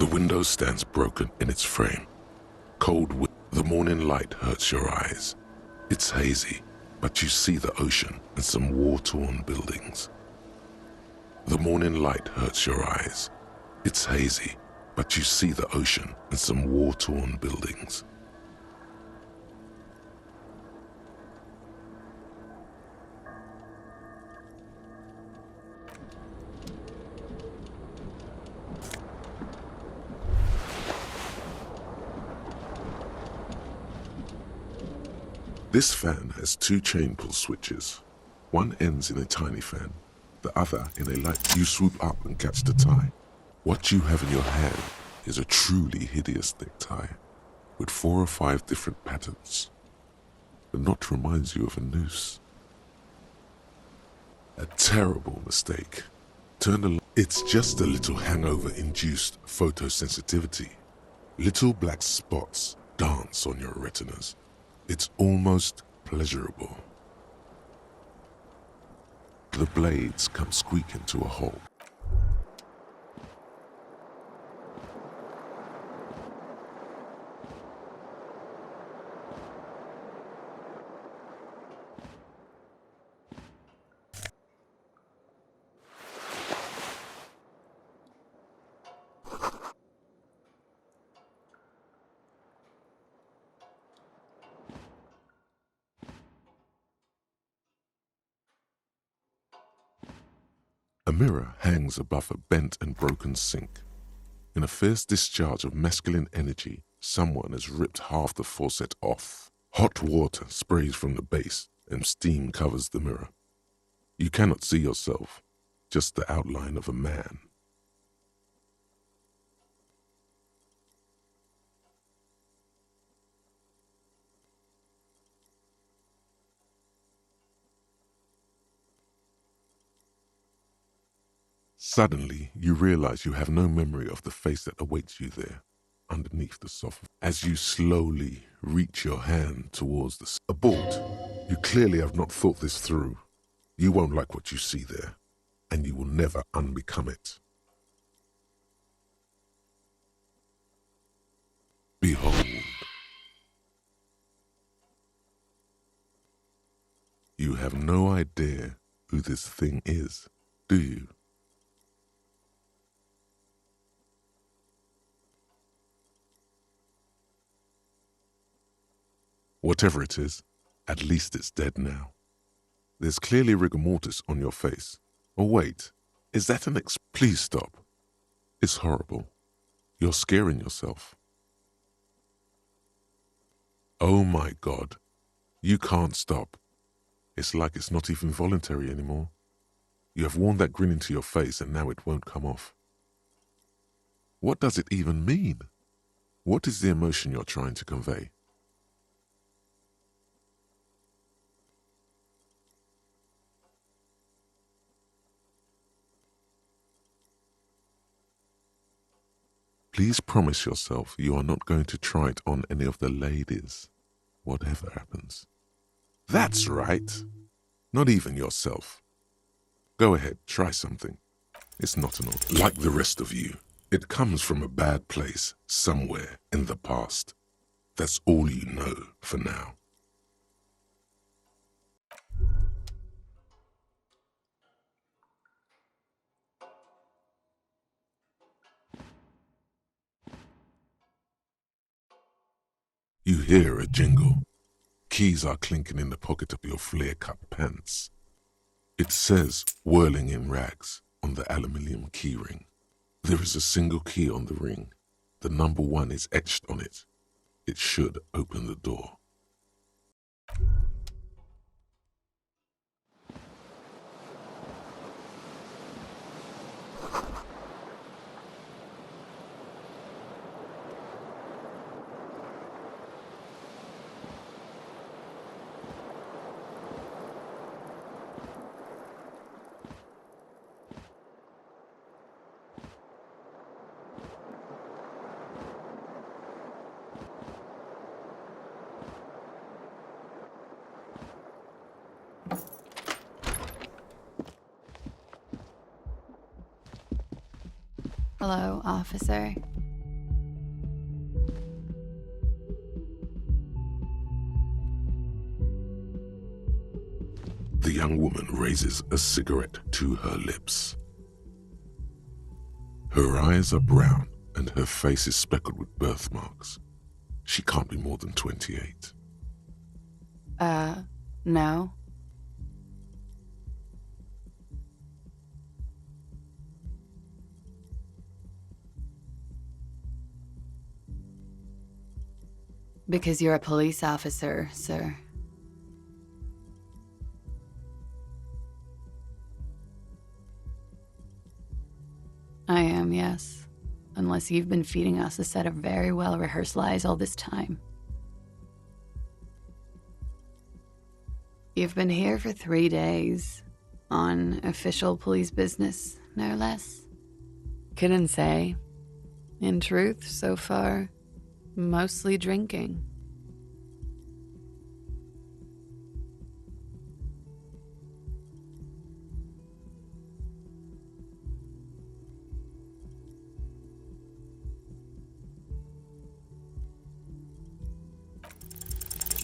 The window stands broken in its frame. The morning light hurts your eyes. It's hazy, but you see the ocean and some war-torn buildings. The morning light hurts your eyes. It's hazy, but you see the ocean and some war-torn buildings. This fan has two chain pull switches. One ends in a tiny fan, the other in a light. You swoop up and catch the tie. What you have in your hand is a truly hideous necktie with 4 or 5 different patterns. The knot reminds you of a noose. A terrible mistake. It's just a little hangover-induced photosensitivity. Little black spots dance on your retinas. It's almost pleasurable. The blades come squeaking to a halt. A mirror hangs above a bent and broken sink. In a fierce discharge of masculine energy, someone has ripped half the faucet off. Hot water sprays from the base and steam covers the mirror. You cannot see yourself, just the outline of a man. Suddenly, you realize you have no memory of the face that awaits you there, underneath the sofa. As you slowly reach your hand towards abort. You clearly have not thought this through. You won't like what you see there, and you will never unbecome it. Behold. You have no idea who this thing is, do you? Whatever it is, at least it's dead now. There's clearly rigor mortis on your face. Oh wait, is that please stop. It's horrible. You're scaring yourself. Oh my God, you can't stop. It's like it's not even voluntary anymore. You have worn that grin into your face and now it won't come off. What does it even mean? What is the emotion you're trying to convey? Please promise yourself you are not going to try it on any of the ladies, whatever happens. That's right. Not even yourself. Go ahead, try something. It's not an order. Like the rest of you, it comes from a bad place somewhere in the past. That's all you know for now. You hear a jingle. Keys are clinking in the pocket of your flare-cut pants. It says, whirling in rags, on the aluminium key ring. There is a single key on the ring. The number 1 is etched on it. It should open the door. Hello, officer. young woman raises a cigarette to her lips. Her eyes are brown and her face is speckled with birthmarks. She can't be more than 28. No. Because you're a police officer, sir. I am, yes. Unless you've been feeding us a set of very well-rehearsed lies all this time. You've been here for 3 days, on official police business, no less. Couldn't say. In truth, so far, mostly drinking.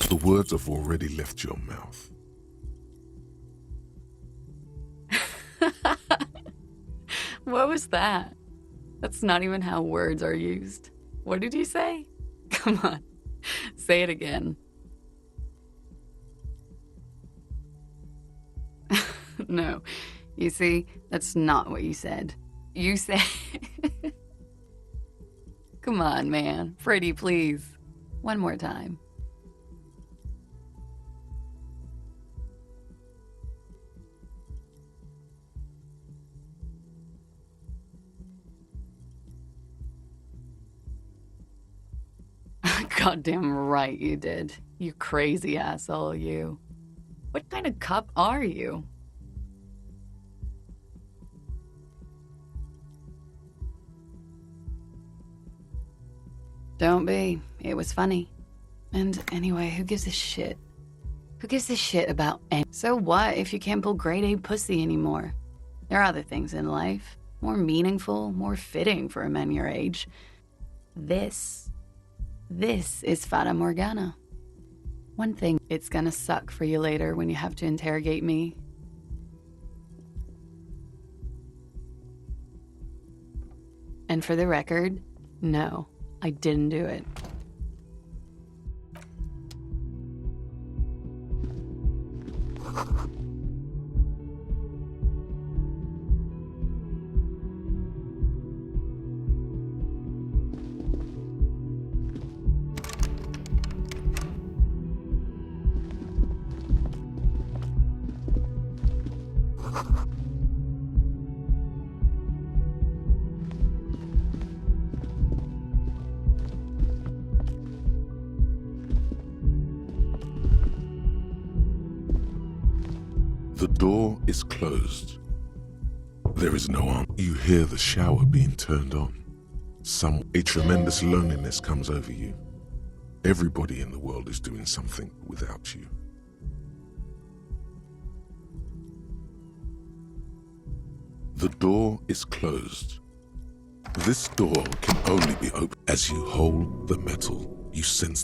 The words have already left your mouth. What was that? That's not even how words are used. What did you say? Come on, say it again. No, you see, that's not what you said. You said... Come on, man. Pretty, please. One more time. Goddamn right you did. You crazy asshole, you. What kind of cop are you? Don't be. It was funny. And anyway, who gives a shit? Who gives a shit about any... So what if you can't pull grade A pussy anymore? There are other things in life. More meaningful, more fitting for a man your age. This is Fata Morgana. One thing, it's gonna suck for you later when you have to interrogate me. And for the record, no, I didn't do it. The door is closed. There is no answer. You hear the shower being turned on. A tremendous loneliness comes over you. Everybody in the world is doing something without you. The door is closed. This door can only be opened as you hold the metal. You sense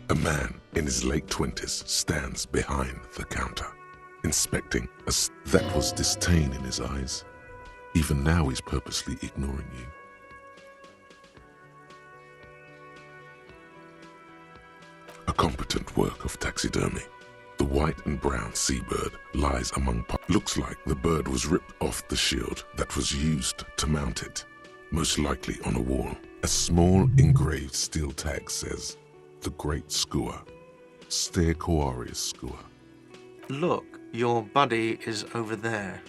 a man in his late 20s stands behind the counter, inspecting that was disdain in his eyes. Even now he's purposely ignoring you. A competent work of taxidermy. The white and brown seabird lies among looks like the bird was ripped off the shield that was used to mount it, most likely on a wall. A small engraved steel tag says, "The Great Skua, Stegoarius Skua." Look, your buddy is over there.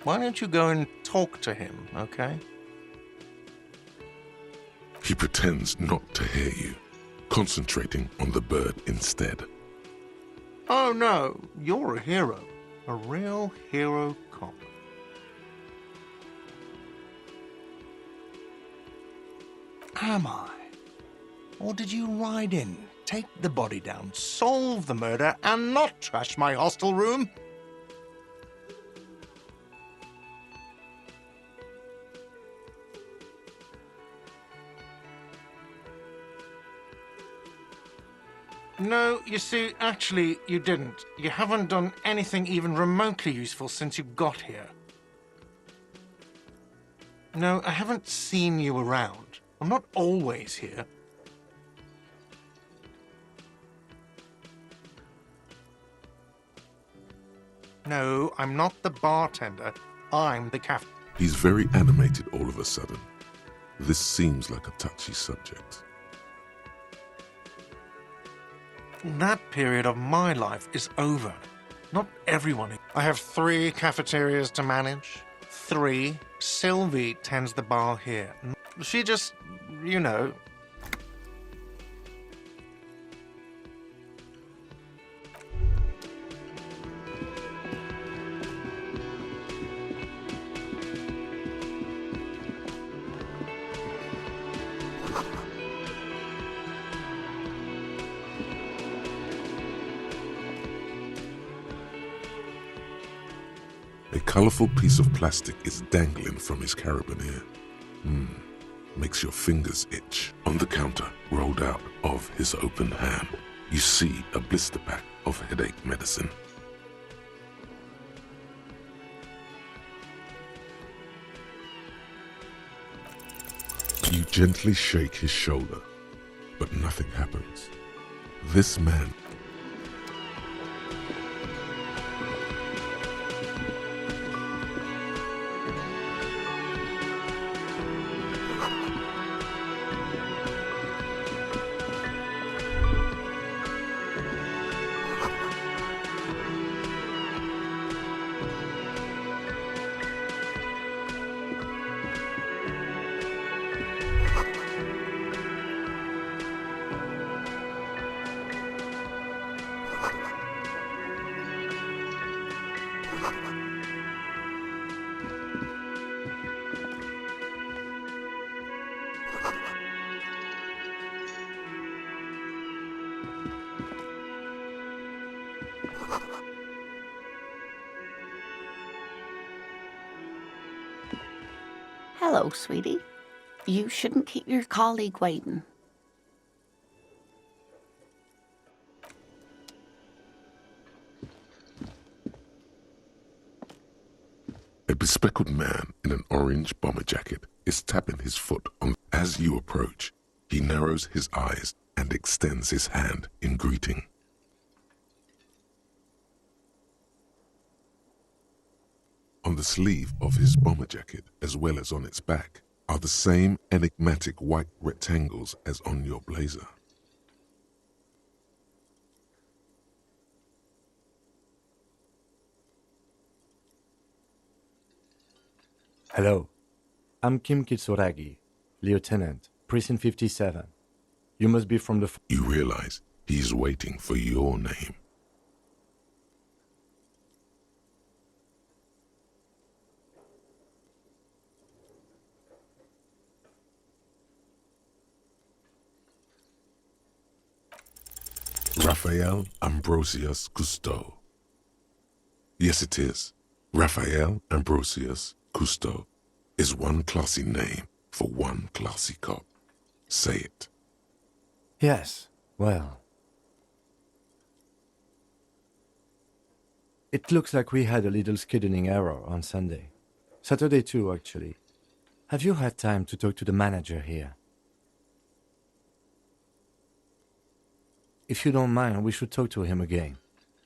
Why don't you go and talk to him, okay? He pretends not to hear you, concentrating on the bird instead. Oh no, you're a hero. A real hero cop. Am I? Or did you ride in, take the body down, solve the murder, and not trash my hostel room? No, you see, actually, you didn't. You haven't done anything even remotely useful since you got here. No, I haven't seen you around. I'm not always here. No, I'm not the bartender. I'm the cafe. He's very animated all of a sudden. This seems like a touchy subject. That period of my life is over. Not everyone. I have 3 cafeterias to manage. 3. Sylvie tends the bar here. She just, you know... A colourful piece of plastic is dangling from his carabiner. Makes your fingers itch. On the counter, rolled out of his open hand, you see a blister pack of headache medicine. You gently shake his shoulder, but nothing happens. This man... Hello, sweetie. You shouldn't keep your colleague waiting. A bespectacled man in an orange bomber jacket is tapping his foot on. As you approach, he narrows his eyes and extends his hand in greeting. On the sleeve of his bomber jacket, as well as on its back, are the same enigmatic white rectangles as on your blazer. Hello, I'm Kim Kitsuragi, Lieutenant, Precinct 57. You must be from the... You realize he's waiting for your name. Raphael Ambrosius Cousteau. Yes, it is. Raphael Ambrosius Cousteau is one classy name for one classy cop. Say it. Yes, well... It looks like we had a little scheduling error on Sunday. Saturday too, actually. Have you had time to talk to the manager here? If you don't mind, we should talk to him again.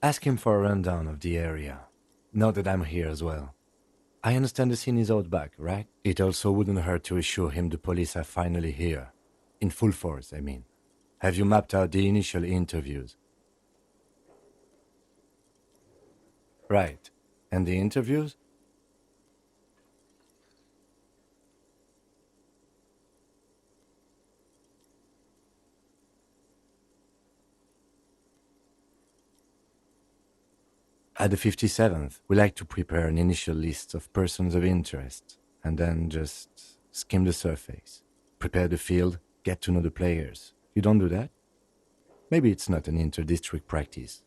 Ask him for a rundown of the area. Now that I'm here as well. I understand the scene is out back, right? It also wouldn't hurt to assure him the police are finally here. In full force, I mean. Have you mapped out the initial interviews? Right. And the interviews? At the 57th, we like to prepare an initial list of persons of interest, and then just skim the surface. Prepare the field, get to know the players. You don't do that? Maybe it's not an inter-district practice.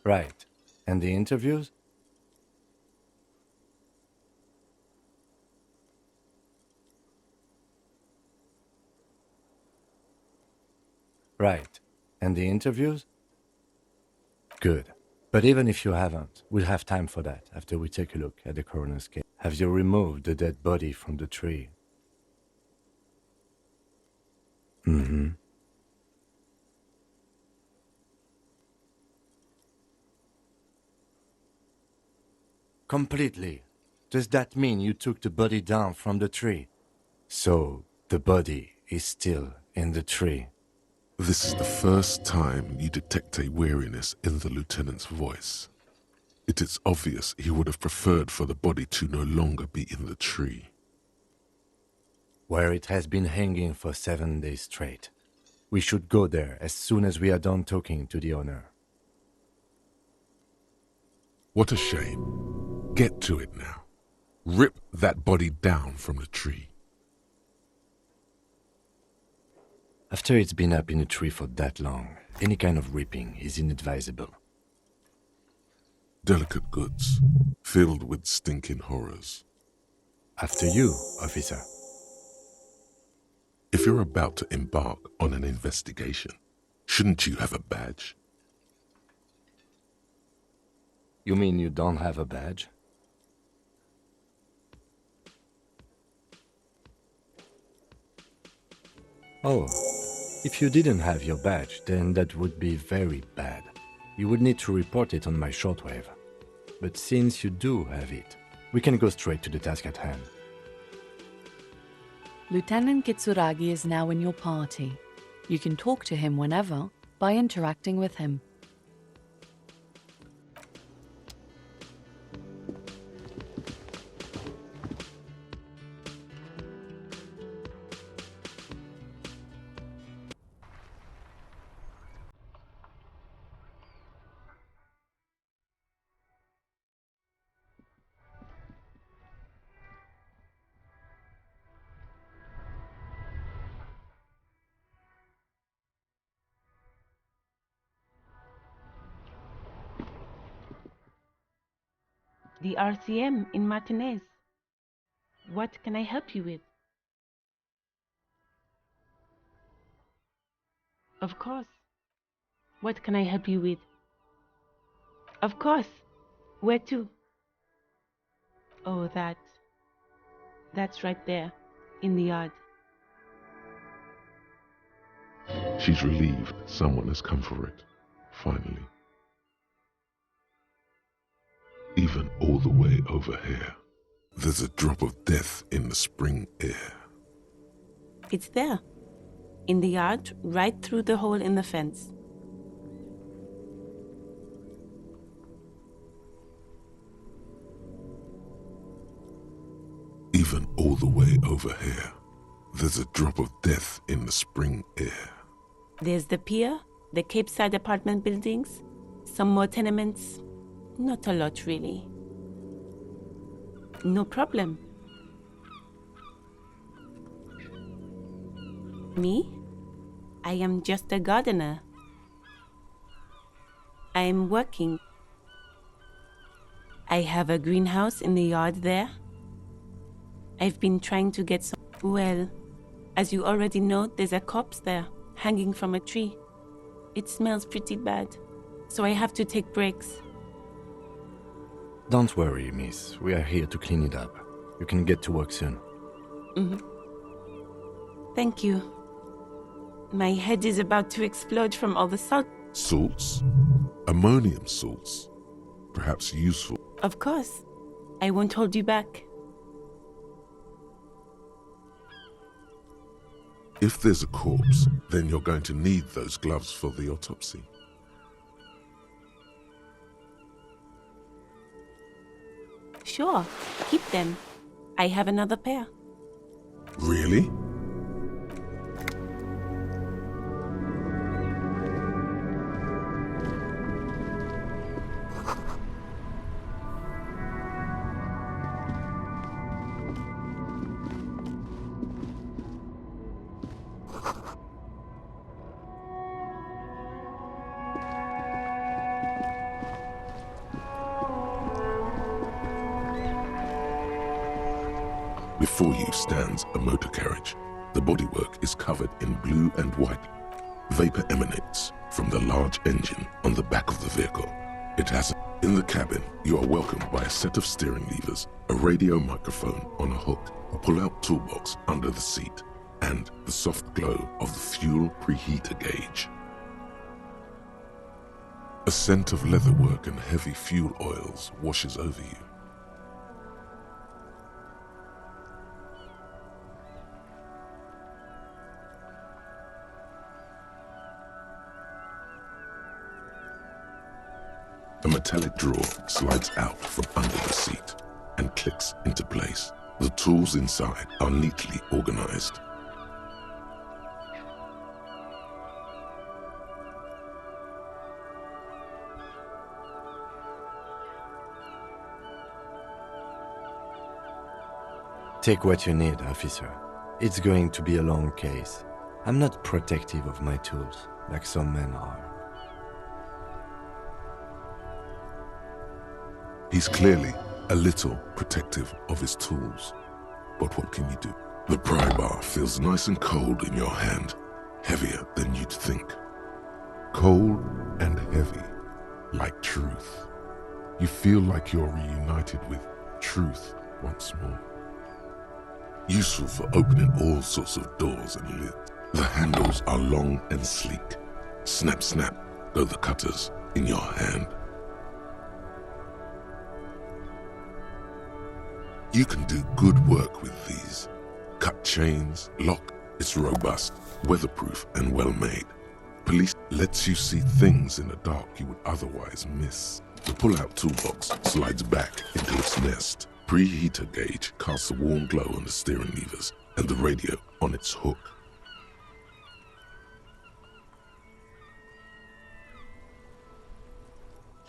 Right. And the interviews? Right. And the interviews? Good. But even if you haven't, we'll have time for that after we take a look at the coroner's case. Have you removed the dead body from the tree? Mm-hmm. Completely. Does that mean you took the body down from the tree? So, the body is still in the tree. This is the first time you detect a weariness in the lieutenant's voice. It is obvious he would have preferred for the body to no longer be in the tree. Where it has been hanging for 7 days straight. We should go there as soon as we are done talking to the owner. What a shame. Get to it now. Rip that body down from the tree. After it's been up in a tree for that long, any kind of ripping is inadvisable. Delicate goods, filled with stinking horrors. After you, officer. If you're about to embark on an investigation, shouldn't you have a badge? You mean you don't have a badge? Oh, if you didn't have your badge, then that would be very bad. You would need to report it on my shortwave. But since you do have it, we can go straight to the task at hand. Lieutenant Kitsuragi is now in your party. You can talk to him whenever by interacting with him. The RCM in Martinez. What can I help you with? Of course. What can I help you with? Of course. Where to? Oh, that's right there, in the yard. She's relieved someone has come for it, finally. Even all the way over here, there's a drop of death in the spring air. It's there, in the yard, right through the hole in the fence. Even all the way over here, there's a drop of death in the spring air. There's the pier, the Cape Side apartment buildings, some more tenements. Not a lot, really. No problem. Me? I am just a gardener. I am working. I have a greenhouse in the yard there. I've been trying to get some... Well, as you already know, there's a corpse there, hanging from a tree. It smells pretty bad, so I have to take breaks. Don't worry, miss. We are here to clean it up. You can get to work soon. Thank you. My head is about to explode from all the salt. Salts? Ammonium salts? Perhaps useful. Of course. I won't hold you back. If there's a corpse, then you're going to need those gloves for the autopsy. Sure, keep them. I have another pair. Really? Before you stands a motor carriage. The bodywork is covered in blue and white. Vapor emanates from the large engine on the back of the vehicle. It has in the cabin, you are welcomed by a set of steering levers, a radio microphone on a hook, a pull-out toolbox under the seat, and the soft glow of the fuel preheater gauge. A scent of leatherwork and heavy fuel oils washes over you. A metallic drawer slides out from under the seat and clicks into place. The tools inside are neatly organized. Take what you need, officer. It's going to be a long case. I'm not protective of my tools, like some men are. He's clearly a little protective of his tools. But what can you do? The pry bar feels nice and cold in your hand, heavier than you'd think. Cold and heavy, like truth. You feel like you're reunited with truth once more. Useful for opening all sorts of doors and lids. The handles are long and sleek. Snap, snap go the cutters in your hand. You can do good work with these. Cut chains, lock, it's robust, weatherproof and well made. Police lets you see things in the dark you would otherwise miss. The pull-out toolbox slides back into its nest. Preheater gauge casts a warm glow on the steering levers and the radio on its hook.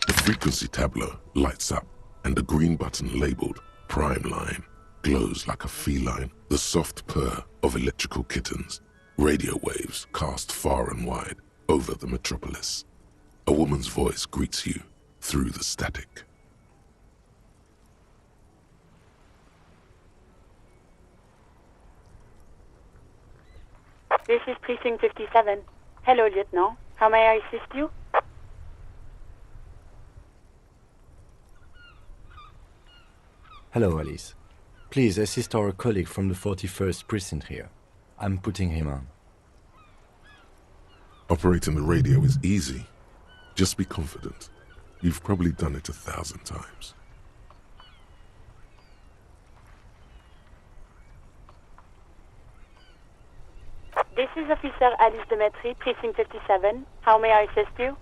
The frequency tableau lights up and the green button labeled Prime Line glows like a feline. The soft purr of electrical kittens. Radio waves cast far and wide over the metropolis. A woman's voice greets you through the static. This is Precinct 57. Hello, Lieutenant. How may I assist you? Hello, Alice. Please assist our colleague from the 41st Precinct here. I'm putting him on. Operating the radio is easy. Just be confident. You've probably done it 1,000 times. This is Officer Alice Demetri, Precinct 57. How may I assist you?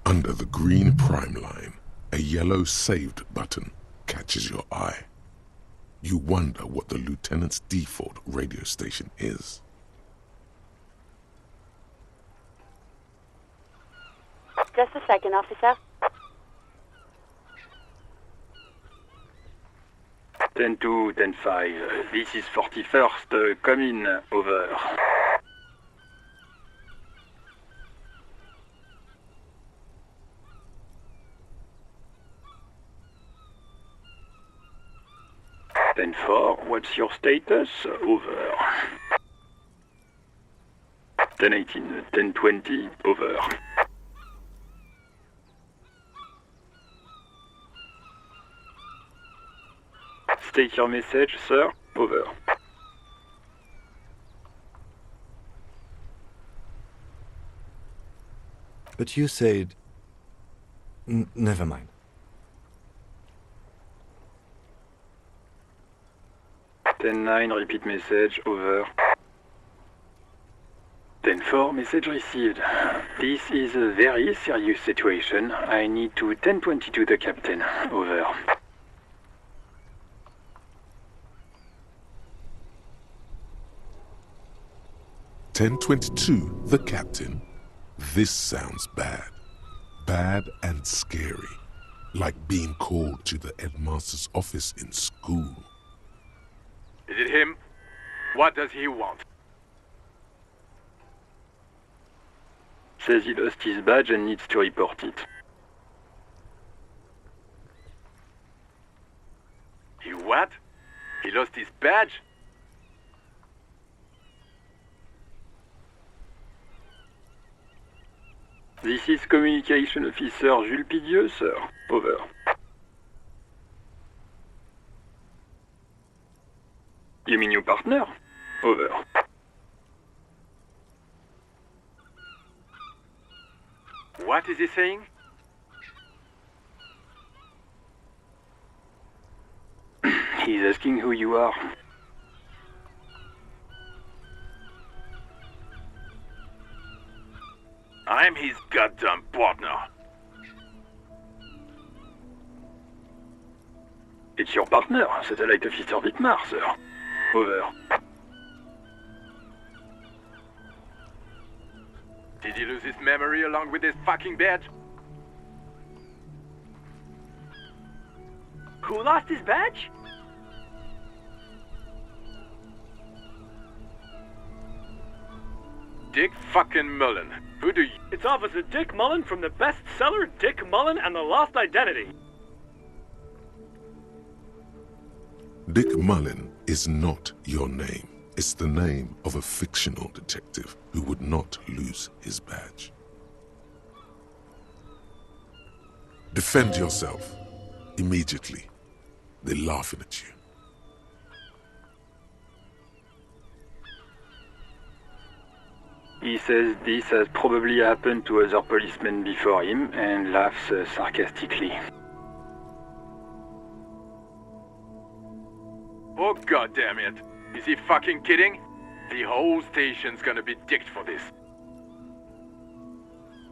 Under the green Prime Line, a yellow saved button catches your eye. You wonder what the lieutenant's default radio station is. Just a second, officer. 10-2, 10-5. This is 41st. Come in. Over. 10-4, what's your status? Over. 10-18, 10-20, over. State your message, sir. Over. But you said... never mind. 10-9, repeat message, over. 10-4, message received. This is a very serious situation. I need to 10-22 the captain, over. "1022, the captain. This sounds bad. Bad and scary. Like being called to the headmaster's office in school. Is it him? What does he want? Says he lost his badge and needs to report it. He what? He lost his badge? This is Communication Officer Jules Pidieux, sir. Over. You mean your partner? Over. What is he saying? He's asking who you are. I'm his goddamn partner. It's your partner, Satellite Officer Vicmar, sir. Over. Did he lose his memory along with his fucking badge? Who lost his badge? Dick fucking Mullen. Who do you... It's Officer Dick Mullen from the bestseller Dick Mullen and the Lost Identity. Dick Mullen is not your name. It's the name of a fictional detective who would not lose his badge. Defend yourself. Immediately. They're laughing at you. He says this has probably happened to other policemen before him and laughs sarcastically. Oh goddamn it. Is he fucking kidding? The whole station's gonna be dicked for this.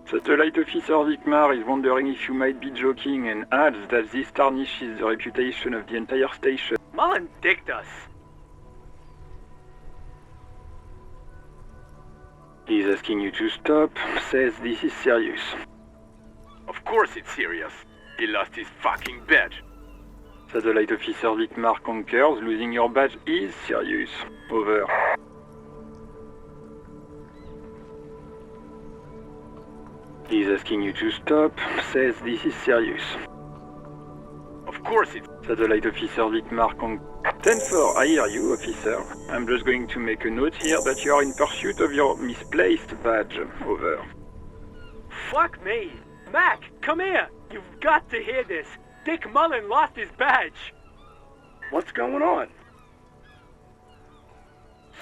Satellite Officer Vicmar is wondering if you might be joking and adds that this tarnishes the reputation of the entire station. Mullen dicked us. He's asking you to stop, says this is serious. Of course it's serious. He lost his fucking badge. Satellite Officer Vicmar concurs, losing your badge is serious. Over. He's asking you to stop, says this is serious. Of course it's... Satellite Officer Vicmar 10-4, I hear you, officer. I'm just going to make a note here that you are in pursuit of your misplaced badge. Over. Fuck me. Mac, come here. You've got to hear this. Dick Mullen lost his badge. What's going on?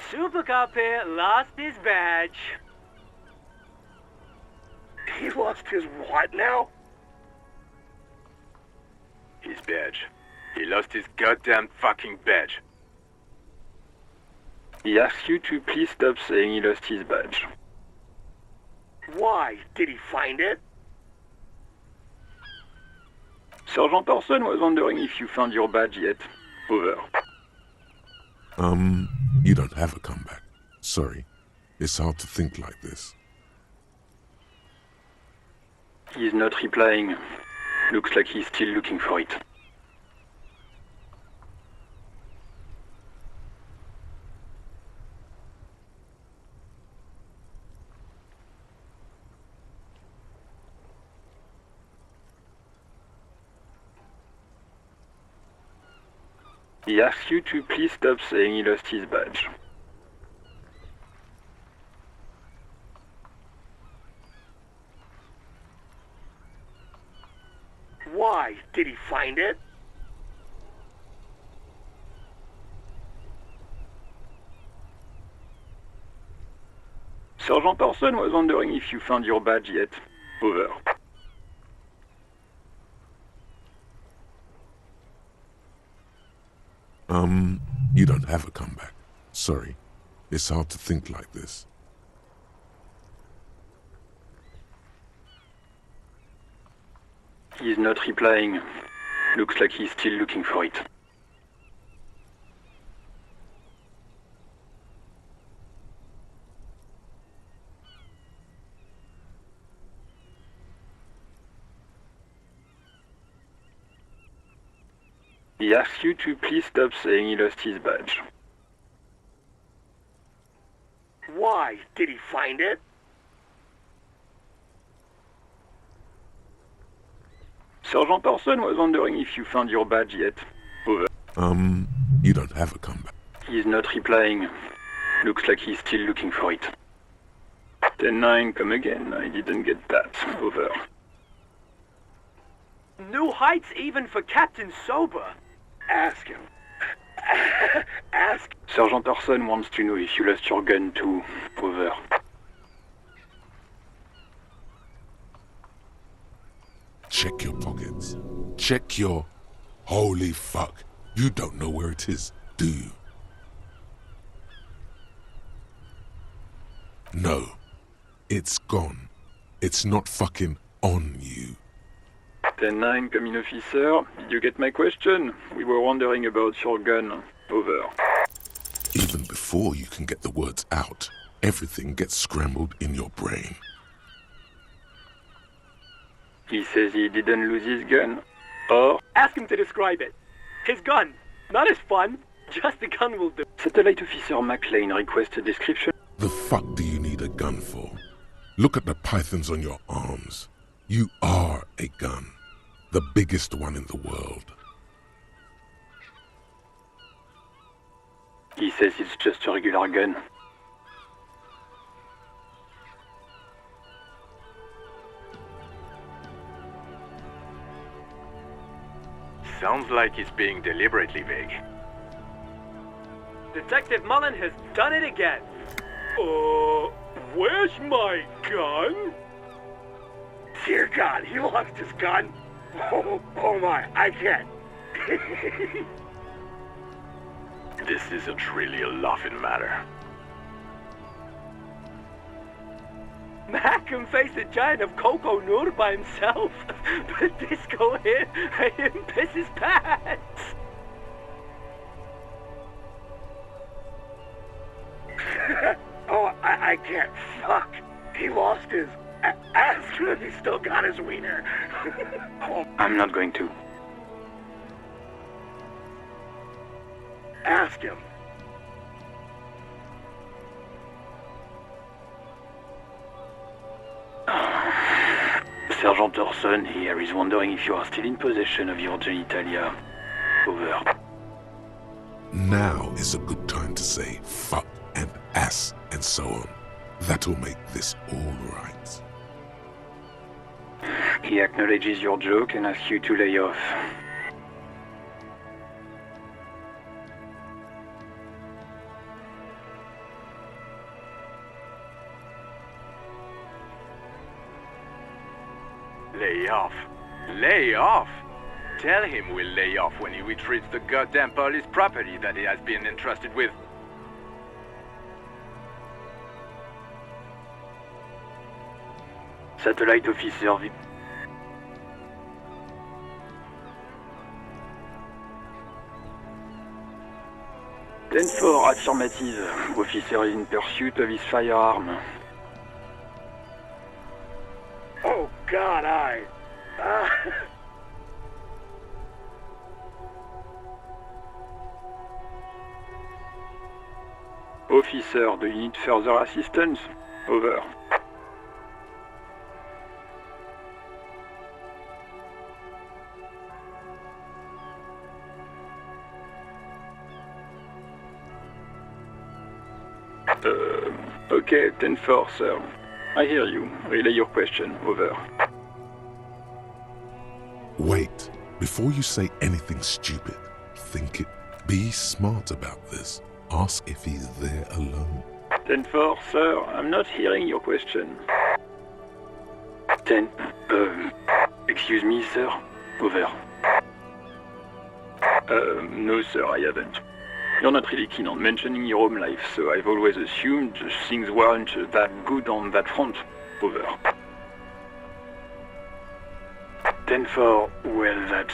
Super Cop here lost his badge. He lost his what now? His badge. He lost his goddamn fucking badge. He asks you to please stop saying he lost his badge. Why? Did he find it? Sergeant Orson was wondering if you found your badge yet. Over. You don't have a comeback. Sorry. It's hard to think like this. He's not replying. Looks like he's still looking for it. He asks you to please stop saying he lost his badge. Why? Did he find it? Sergeant Orson was wondering if you found your badge yet. Over. You don't have a comeback. Sorry. It's hard to think like this. He's not replying. Looks like he's still looking for it. He asks you to please stop saying he lost his badge. Why? Did he find it? Sergeant Orson was wondering if you found your badge yet. Over. You don't have a comeback. He's not replying. Looks like he's still looking for it. 10-9, come again. I didn't get that. Over. New heights even for Captain Sober. Ask him. Ask. Sergeant Orson wants to know if you lost your gun too. Over. Check your pockets. Check your... Holy fuck. You don't know where it is, do you? No. It's gone. It's not fucking on you. 10-9, come in, officer. Did you get my question? We were wondering about your gun. Over. Even before you can get the words out, everything gets scrambled in your brain. He says he didn't lose his gun. Or... Ask him to describe it. His gun. Not his fun. Just the gun will do. Satellite Officer McLean requests a description. The fuck do you need a gun for? Look at the pythons on your arms. You are a gun. The biggest one in the world. He says it's just a regular gun. Sounds like he's being deliberately vague. Detective Mullen has done it again. Where's my gun? Dear God, he lost his gun. Oh my, I can't. This isn't really a laughing matter. Mac can face a giant of Coco Nur by himself, but Disco hit him piss his pants. Oh, I can't. Fuck. He lost his... Ask him if he still got his wiener. I'm not going to. Ask him. Sergeant Orson here is wondering if you are still in possession of your genitalia. Over. Now is a good time to say fuck and ass and so on. That'll make this all right. He acknowledges your joke and asks you to lay off. Lay off. Lay off? Tell him we'll lay off when he retrieves the goddamn police property that he has been entrusted with. Satellite Officer VIP. Ten-4, affirmative. Officer is in pursuit of his firearm. Oh God, Officer, do you need further assistance? Over. Okay, 10-4, sir. I hear you. Relay your question. Over. Wait. Before you say anything stupid, think it. Be smart about this. Ask if he's there alone. 10-4, sir. I'm not hearing your question. 10. Excuse me, sir. Over. No, sir, I haven't. You're not really keen on mentioning your home life, so I've always assumed things weren't that good on that front. Over. 10-4, well, that's,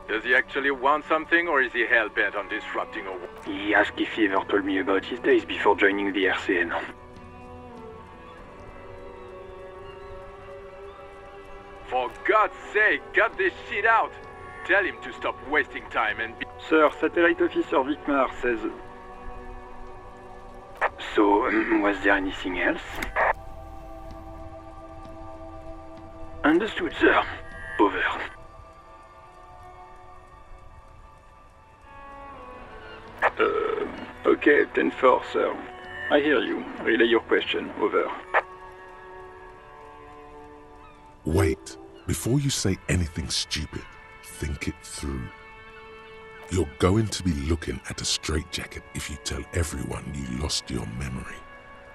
Does he actually want something, or is he hell-bent on disrupting a war? He asked if he ever told me about his days before joining the RCN. For God's sake, cut this shit out! Tell him to stop wasting time and be... Sir, Satellite Officer Vicmar says... So, was there anything else? Understood, sir. Over. Okay, 10-4, sir. I hear you. Relay your question. Over. Wait. Before you say anything stupid, think it through. You're going to be looking at a straitjacket if you tell everyone you lost your memory.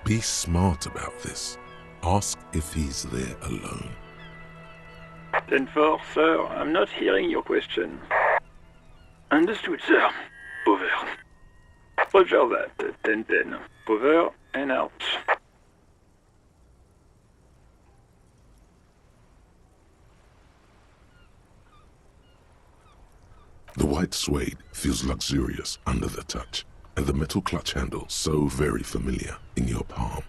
Be smart about this. Ask if he's there alone. 10-4, sir. I'm not hearing your question. Understood, sir. Over. Roger that. 10-10. Over and out. The white suede feels luxurious under the touch, and the metal clutch handle so very familiar in your palm.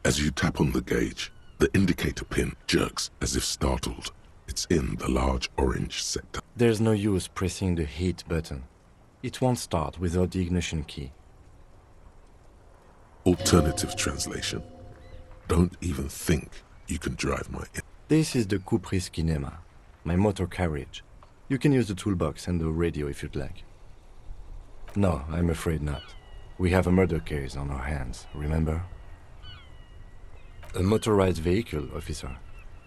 As you tap on the gauge, the indicator pin jerks as if startled. It's in the large orange sector. There's no use pressing the heat button. It won't start without the ignition key. Alternative translation. Don't even think you can drive my... This is the Kupris Kinema, my motor carriage. You can use the toolbox and the radio if you'd like. No, I'm afraid not. We have a murder case on our hands, remember? A motorized vehicle, officer.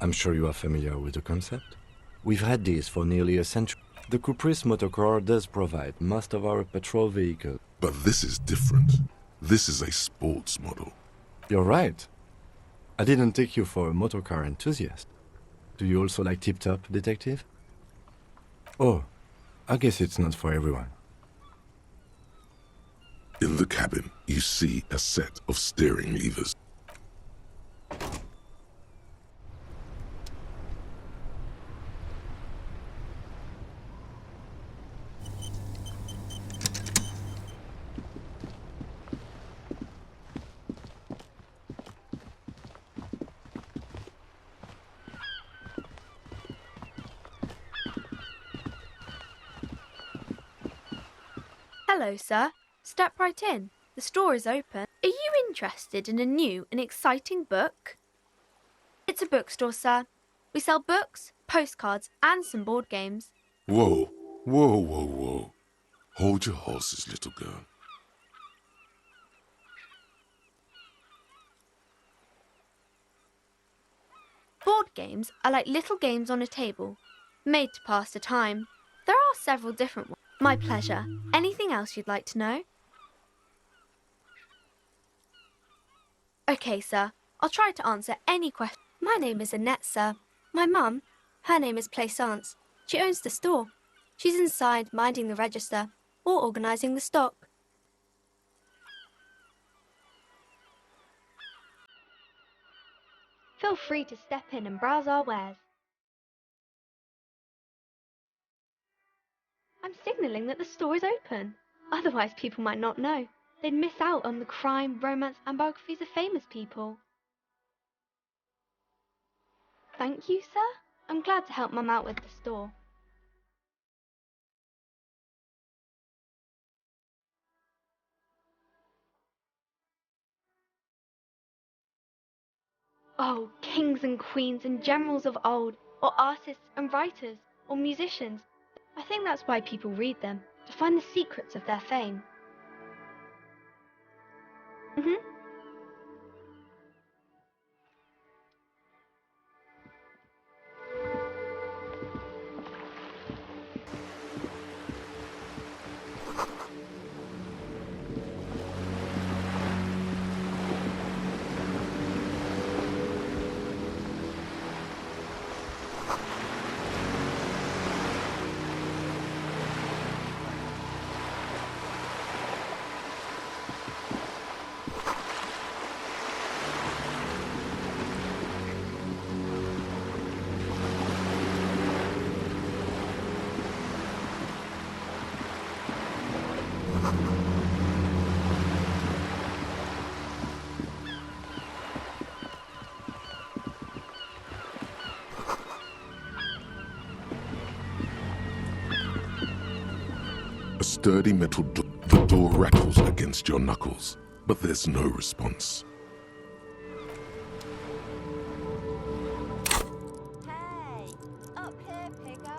I'm sure you are familiar with the concept. We've had these for nearly a century. The Kupris motorcar does provide most of our patrol vehicles. But this is different. This is a sports model. You're right. I didn't take you for a motorcar enthusiast. Do you also like tip-top, detective? Oh, I guess it's not for everyone. In the cabin, you see a set of steering levers. Hello, sir. Step right in. The store is open. Are you interested in a new and exciting book? It's a bookstore, sir. We sell books, postcards, and some board games. Whoa, whoa, whoa, whoa. Hold your horses, little girl. Board games are like little games on a table, made to pass the time. There are several different ones. My pleasure. Anything else you'd like to know? Okay, sir. I'll try to answer any question. My name is Annette, sir. My mum, her name is Plaisance. She owns the store. She's inside minding the register or organising the stock. Feel free to step in and browse our wares. I'm signalling that the store is open. Otherwise, people might not know. They'd miss out on the crime, romance, and biographies of famous people. Thank you, sir. I'm glad to help Mum out with the store. Oh, kings and queens and generals of old, or artists and writers, or musicians. I think that's why people read them. to find the secrets of their fame. Mm-hmm. A sturdy metal door. The door rattles against your knuckles, but there's no response. Hey, up here, piggo.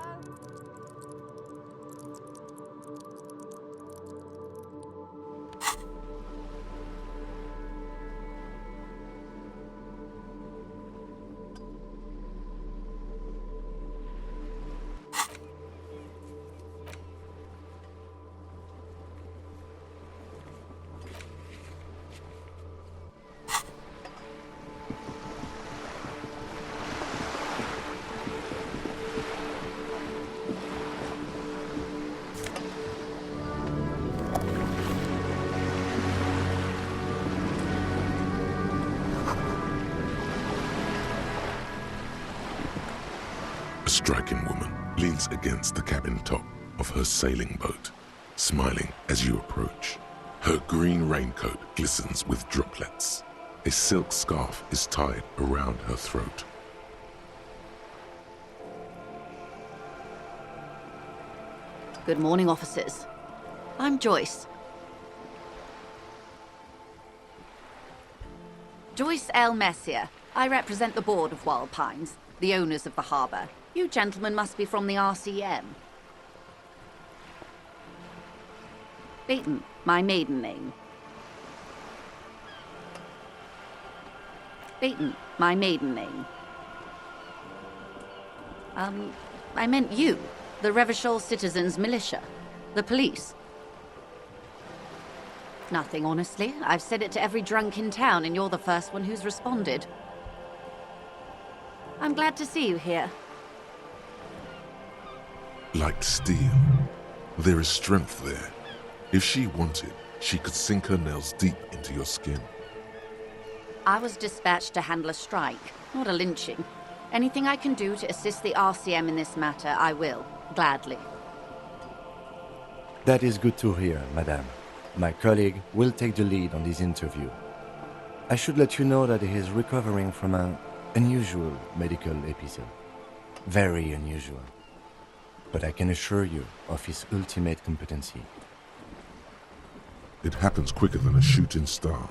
A striking woman leans against the cabin top of her sailing boat, smiling as you approach. Her green raincoat glistens with droplets. A silk scarf is tied around her throat. Good morning, officers. I'm Joyce. Joyce L. Messier. I represent the board of Wild Pines, the owners of the harbour. You gentlemen must be from the RCM. Beaton, my maiden name. Beaton, my maiden name. I meant you, the Revachol Citizens Militia, the police. Nothing, honestly. I've said it to every drunk in town, and you're the first one who's responded. I'm glad to see you here. Like steel, there is strength there. If she wanted, she could sink her nails deep into your skin. I was dispatched to handle a strike, not a lynching. Anything I can do to assist the RCM in this matter, I will, gladly. That is good to hear, madame. My colleague will take the lead on this interview. I should let you know that he is recovering from an unusual medical episode. Very unusual. But I can assure you of his ultimate competency. It happens quicker than a shooting star.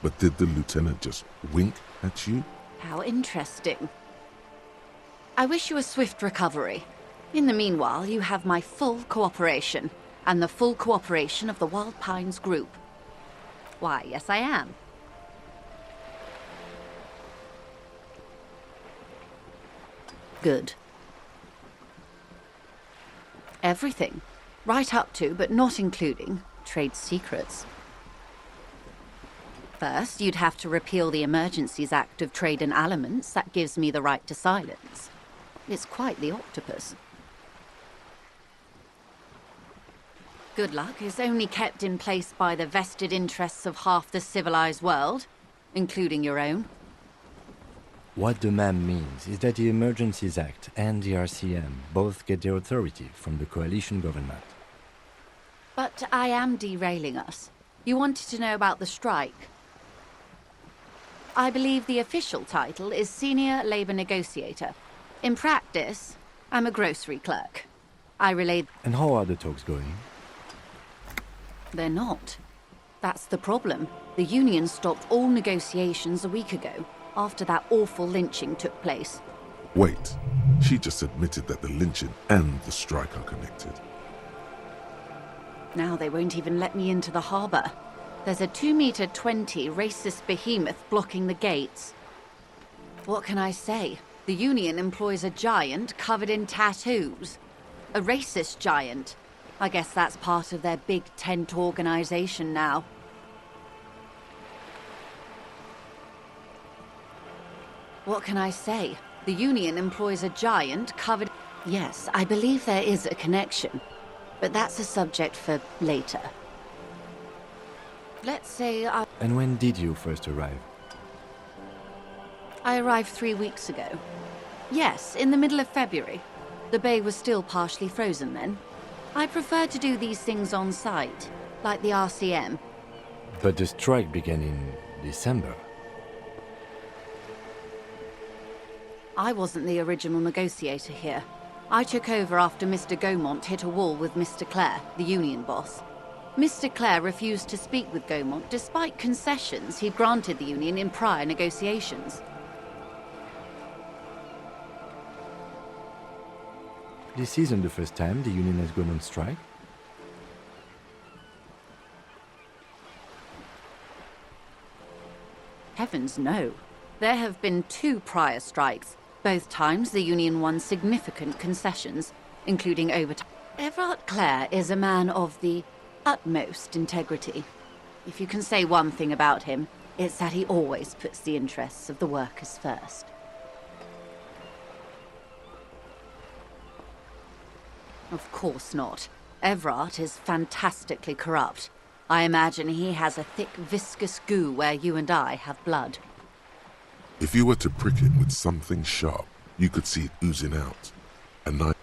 But did the lieutenant just wink at you? How interesting. I wish you a swift recovery. In the meanwhile, you have my full cooperation, and the full cooperation of the Wild Pines group. Why, yes I am. Good. Everything. Right up to, but not including, trade secrets. First, you'd have to repeal the Emergencies Act of Trade in Aliments. That gives me the right to silence. It's quite the octopus. Good luck is only kept in place by the vested interests of half the civilized world, including your own. What the ma'am means is that the Emergencies Act and the RCM both get their authority from the coalition government. But I am derailing us. You wanted to know about the strike. I believe the official title is Senior Labour Negotiator. In practice, I'm a grocery clerk. I relay... And how are the talks going? They're not. That's the problem. The union stopped all negotiations a week ago, after that awful lynching took place. Wait, she just admitted that the lynching and the strike are connected. Now they won't even let me into the harbour. There's a 2-meter-20 racist behemoth blocking the gates. What can I say? The Union employs a giant covered in tattoos. A racist giant. I guess that's part of their big tent organization now. What can I say? The Union employs a giant covered... Yes, I believe there is a connection. But that's a subject for later. Let's say And when did you first arrive? I arrived 3 weeks ago. Yes, in the middle of February. The bay was still partially frozen then. I prefer to do these things on site, like the RCM. But the strike began in December. I wasn't the original negotiator here. I took over after Mr. Gaumont hit a wall with Mr. Clare, the union boss. Mr. Clare refused to speak with Gaumont despite concessions he'd granted the union in prior negotiations. This isn't the first time the union has gone on strike. Heavens no. There have been 2 prior strikes. Both times the union won significant concessions, including overtime. Everard Clare is a man of the utmost integrity. If you can say one thing about him, it's that he always puts the interests of the workers first. Of course not. Everard is fantastically corrupt. I imagine he has a thick, viscous goo where you and I have blood. If you were to prick him with something sharp, you could see it oozing out. A knife.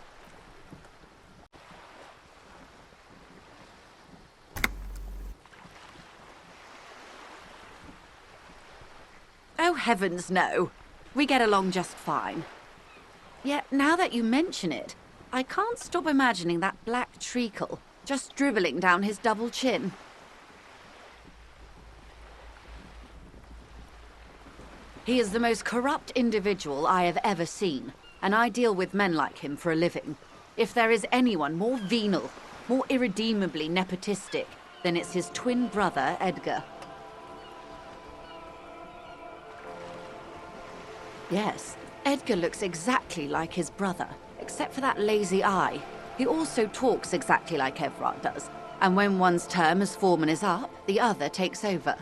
Oh, heavens no. We get along just fine. Yet, now that you mention it, I can't stop imagining that black treacle just dribbling down his double chin. He is the most corrupt individual I have ever seen, and I deal with men like him for a living. If there is anyone more venal, more irredeemably nepotistic, then it's his twin brother, Edgar. Yes, Edgar looks exactly like his brother, except for that lazy eye. He also talks exactly like Everard does, and when one's term as foreman is up, the other takes over.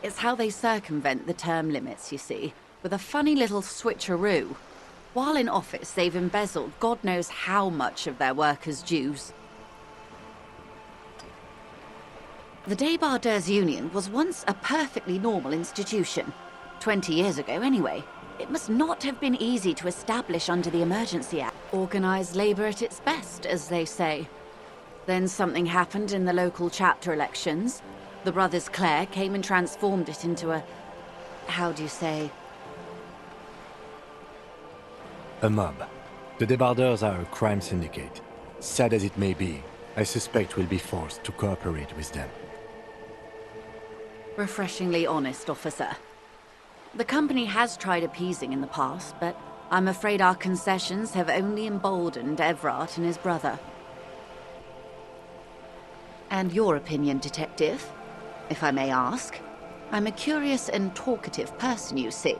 It's how they circumvent the term limits, you see, with a funny little switcheroo. While in office, they've embezzled God knows how much of their workers' dues. The Débardeurs Union was once a perfectly normal institution. 20 years ago, anyway. It must not have been easy to establish under the Emergency Act. Organised labour at its best, as they say. Then something happened in the local chapter elections. The brothers Clare came and transformed it into a... how do you say? A mob. The Débardeurs are a crime syndicate. Sad as it may be, I suspect we'll be forced to cooperate with them. Refreshingly honest, officer. The company has tried appeasing in the past, but I'm afraid our concessions have only emboldened Everard and his brother. And your opinion, detective? If I may ask. I'm a curious and talkative person, you see.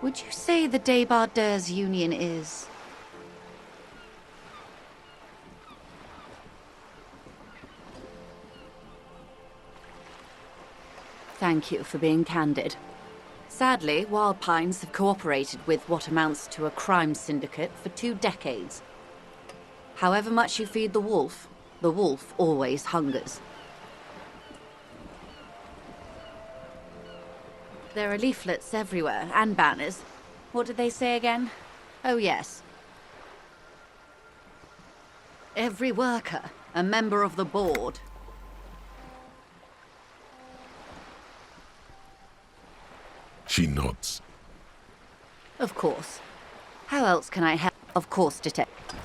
Would you say the Débardeurs Union is... Thank you for being candid. Sadly, Wild Pines have cooperated with what amounts to a crime syndicate for 2 decades. However much you feed the wolf always hungers. There are leaflets everywhere, and banners. What did they say again? Oh, yes. Every worker, a member of the board. She nods. Of course. How else can I help? Of course, detective.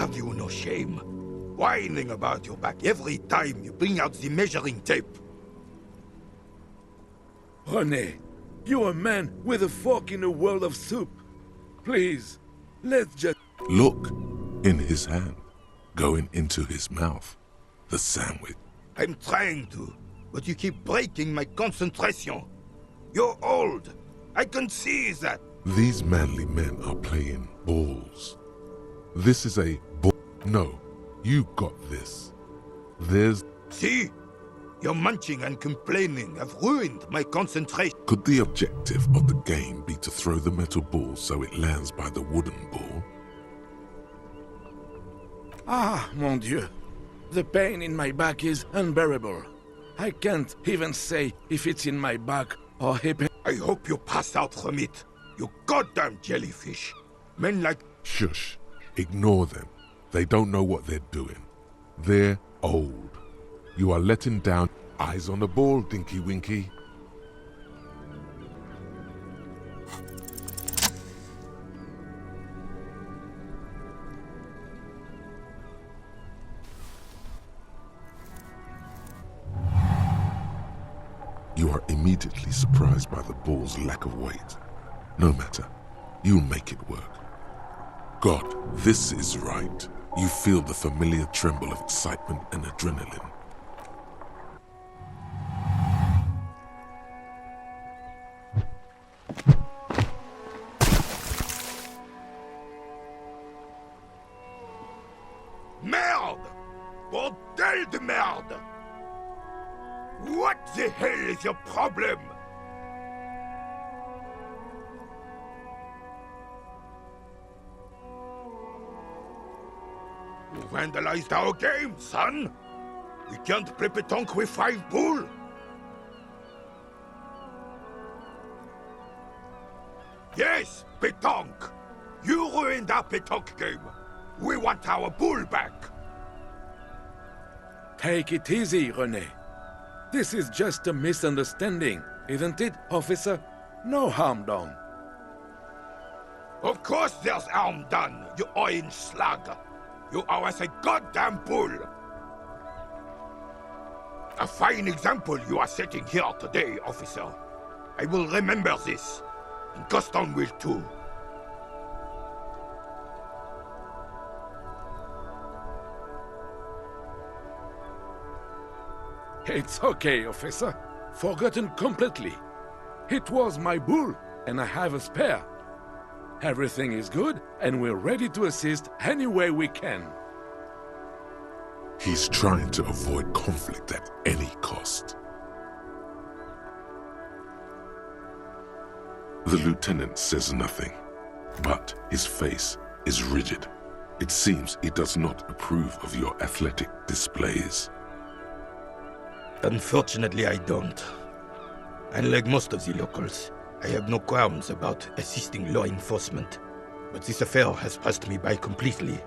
Have you no shame? Whining about your back every time you bring out the measuring tape. René, you're a man with a fork in a world of soup. Please, let's just... Look, in his hand, going into his mouth, the sandwich. I'm trying to, but you keep breaking my concentration. You're old. I can see that. These manly men are playing balls. This is a ball. No, you got this. There's... See? Your munching and complaining have ruined my concentration. Could the objective of the game be to throw the metal ball so it lands by the wooden ball? Ah, mon Dieu. The pain in my back is unbearable. I can't even say if it's in my back or hip. I hope you pass out from it. You goddamn jellyfish. Men like... Shush. Ignore them. They don't know what they're doing. They're old. You are letting down. Eyes on the ball, Dinky Winky. You are immediately surprised by the ball's lack of weight. No matter, you'll make it work. God, this is right. You feel the familiar tremble of excitement and adrenaline. Merde! Bordel de merde! What the hell is your problem? You vandalized our game, son! We can't play pétanque with 5 bull! Yes, pétanque! You ruined our pétanque game! We want our bull back! Take it easy, René. This is just a misunderstanding, isn't it, officer? No harm done. Of course there's harm done, you orange slug! You owe us a goddamn bull! A fine example you are setting here today, officer. I will remember this, and Gaston will too. It's okay, officer. Forgotten completely. It was my bull, and I have a spare. Everything is good, and we're ready to assist any way we can. He's trying to avoid conflict at any cost. The lieutenant says nothing, but his face is rigid. It seems he does not approve of your athletic displays. Unfortunately, I don't. Unlike most of the locals, I have no qualms about assisting law enforcement, but this affair has passed me by completely.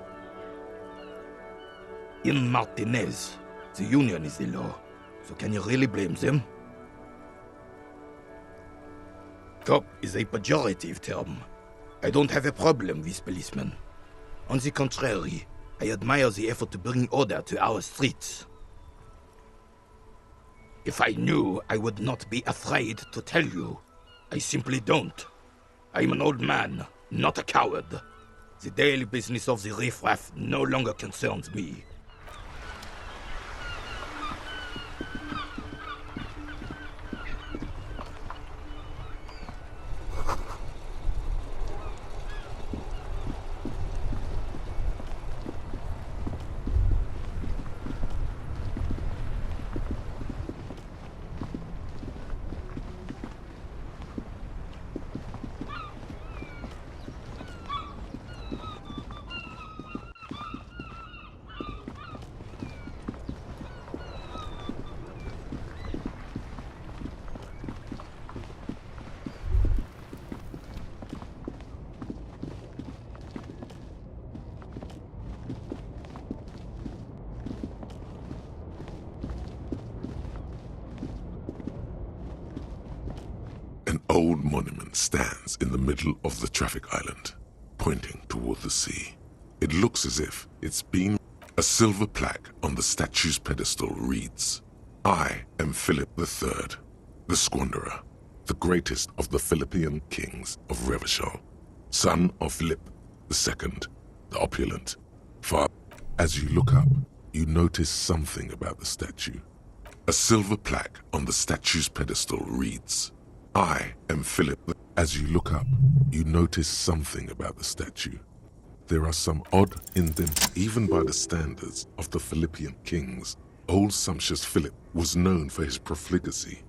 In Martinez, the union is the law, so can you really blame them? Cop is a pejorative term. I don't have a problem with policemen. On the contrary, I admire the effort to bring order to our streets. If I knew, I would not be afraid to tell you. I simply don't. I'm an old man, not a coward. The daily business of the riffraff no longer concerns me. An old monument stands in the middle of the traffic island, pointing toward the sea. It looks as if it's been... A silver plaque on the statue's pedestal reads, I am Philip III, the Squanderer, the greatest of the Philippian kings of Revachol, son of Philip II, the opulent. As you look up, you notice something about the statue. A silver plaque on the statue's pedestal reads, I am Philip. As you look up, you notice something about the statue. There are some odd indents even by the standards of the Philippian kings. Old sumptuous Philip was known for his profligacy.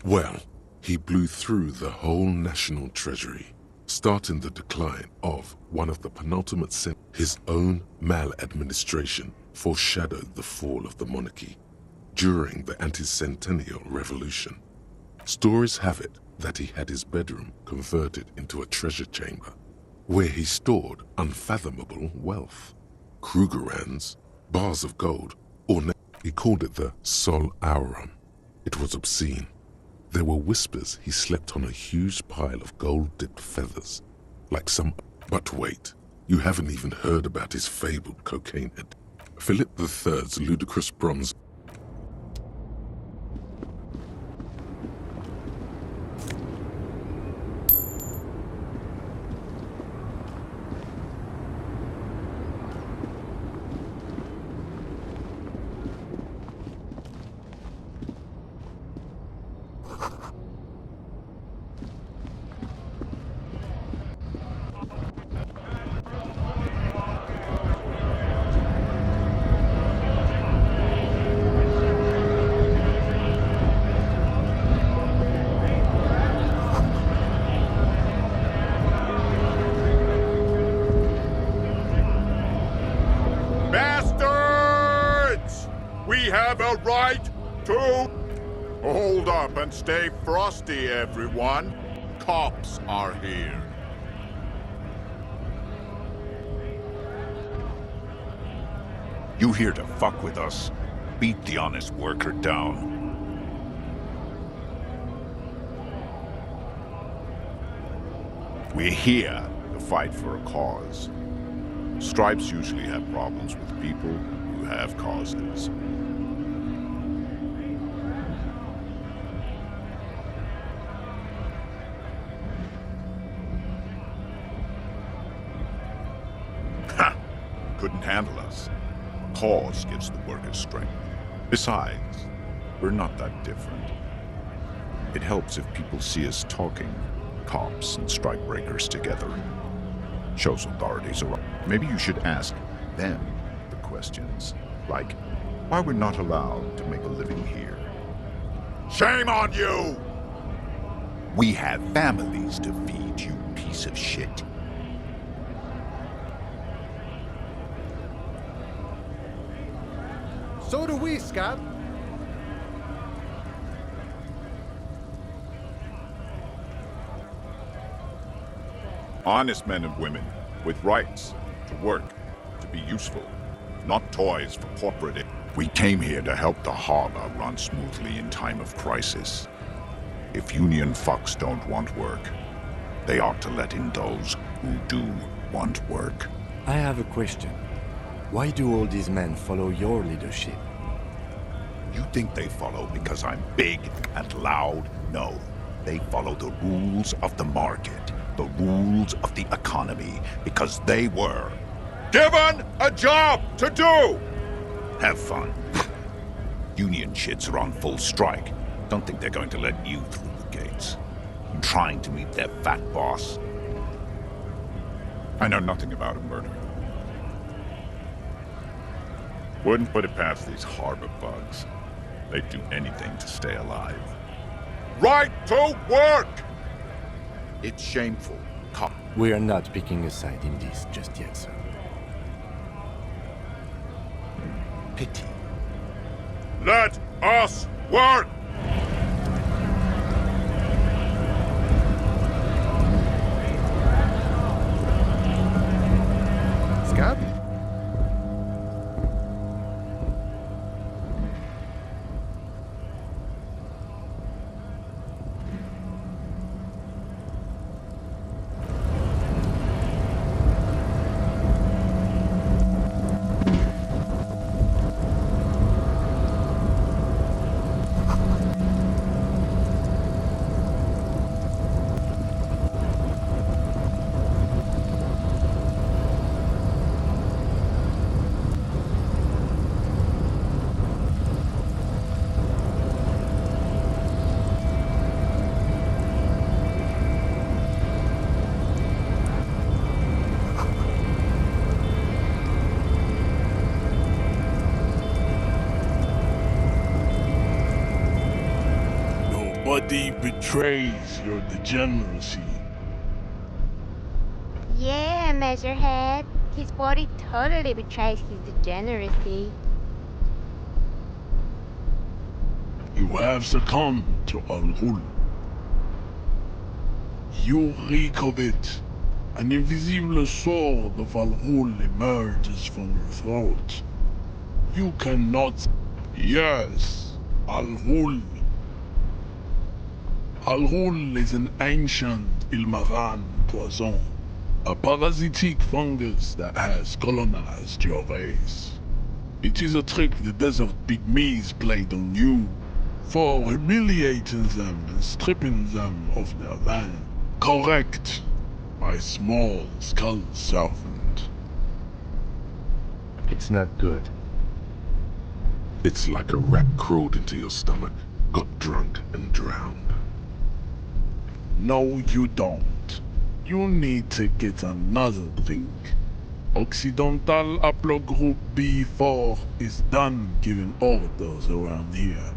Well, he blew through the whole national treasury, starting the decline of one of the penultimate His own maladministration foreshadowed the fall of the monarchy during the anti-centennial revolution. Stories have it that he had his bedroom converted into a treasure chamber, where he stored unfathomable wealth. Krugerrands, bars of gold, or he called it the Sol Aurum. It was obscene. There were whispers he slept on a huge pile of gold-dipped feathers, like some... But wait, you haven't even heard about his fabled cocaine head. Philip III's ludicrous bronze... Hold up and stay frosty, everyone. Cops are here. You here to fuck with us? Beat the honest worker down. We're here to fight for a cause. Stripes usually have problems with people who have causes. Couldn't handle us. A cause gives the workers strength. Besides, we're not that different. It helps if people see us talking, cops and strikebreakers together. Shows authorities around. Maybe you should ask them the questions, like why we're not allowed to make a living here. Shame on you! We have families to feed, you piece of shit. So do we, Scott. Honest men and women with rights to work, to be useful, not toys for corporate. We came here to help the harbor run smoothly in time of crisis. If union fucks don't want work, they ought to let in those who do want work. I have a question. Why do all these men follow your leadership? You think they follow because I'm big and loud? No. They follow the rules of the market, the rules of the economy, because they were given a job to do! Have fun. Union shits are on full strike. Don't think they're going to let you through the gates. I'm trying to meet their fat boss. I know nothing about a murder. Wouldn't put it past these harbor bugs. They'd do anything to stay alive. Right to work! It's shameful. We are not picking a side in this just yet, sir. Pity. Let us work! Scott? body betrays your degeneracy. Yeah, Measurehead. His body totally betrays his degeneracy. You have succumbed to Al-Ghul. You reek of it. An invisible sword of Al-Ghul emerges from your throat. You cannot... Yes, Al-Ghul. Al-Ghul is an ancient Ilmaran poison, a parasitic fungus that has colonized your race. It is a trick the desert pygmies played on you, for humiliating them and stripping them of their land. Correct, my small skull servant. It's not good. It's like a rat crawled into your stomach, got drunk and drowned. No, you don't. You need to get another drink. Occidental Haplogroup B4 is done giving orders around here.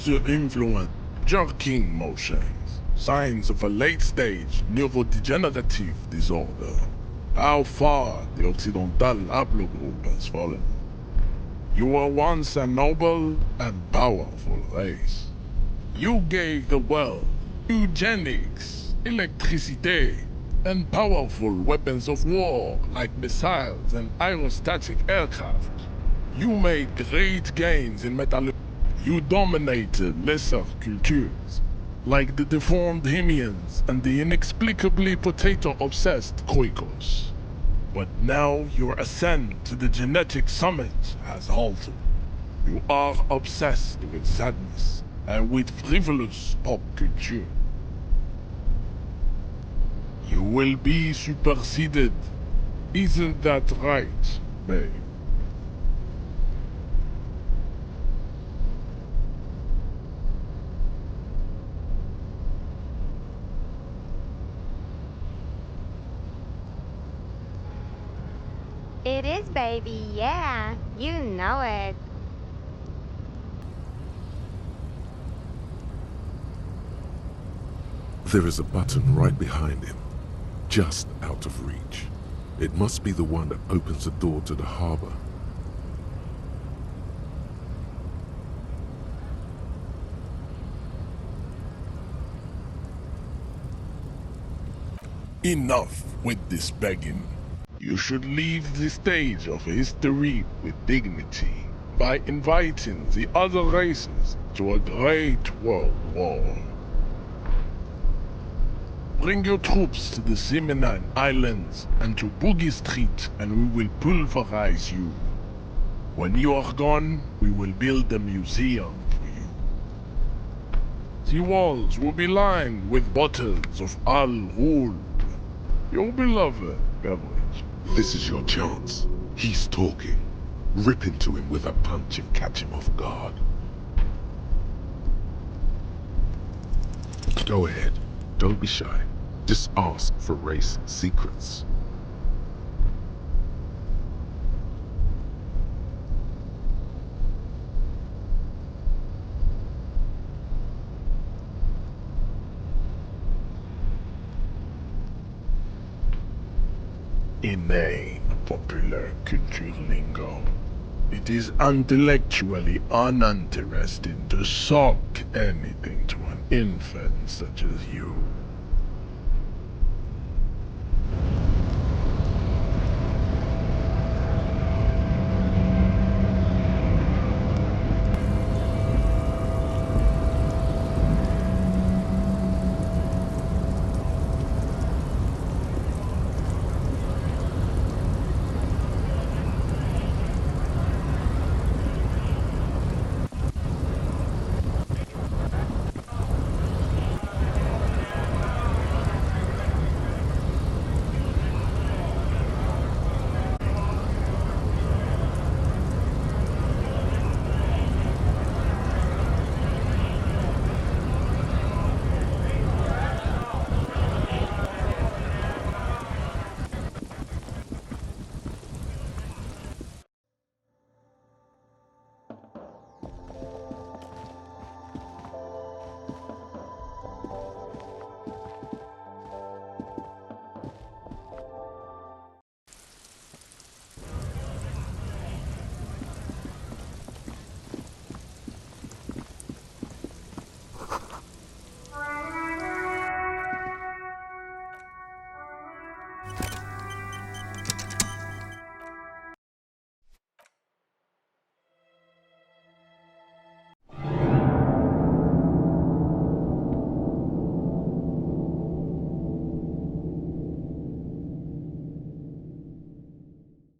The influence, jerking motions, signs of a late-stage neurodegenerative disorder. How far the Occidental Haplogroup has fallen. You were once a noble and powerful race. You gave the world eugenics, electricity, and powerful weapons of war like missiles and aerostatic aircraft. You made great gains in metallurgy. You dominated lesser cultures, like the deformed Hemians and the inexplicably potato-obsessed Quakers. But now your ascent to the genetic summit has halted. You are obsessed with sadness and with frivolous pop culture. You will be superseded. Isn't that right, babe? It is, baby, yeah. You know it. There is a button right behind him, just out of reach. It must be the one that opens the door to the harbor. Enough with this begging. You should leave the stage of history with dignity by inviting the other races to a great world war. Bring your troops to the Simenon Islands and to Boogie Street, and we will pulverize you. When you are gone, we will build a museum for you. The walls will be lined with bottles of Al-Ghul, your beloved beverage. This is your chance. He's talking. Rip into him with a punch and catch him off guard. Go ahead. Don't be shy. Just ask for race secrets. Inane popular culture lingo. It is intellectually uninteresting to sock anything to an infant such as you.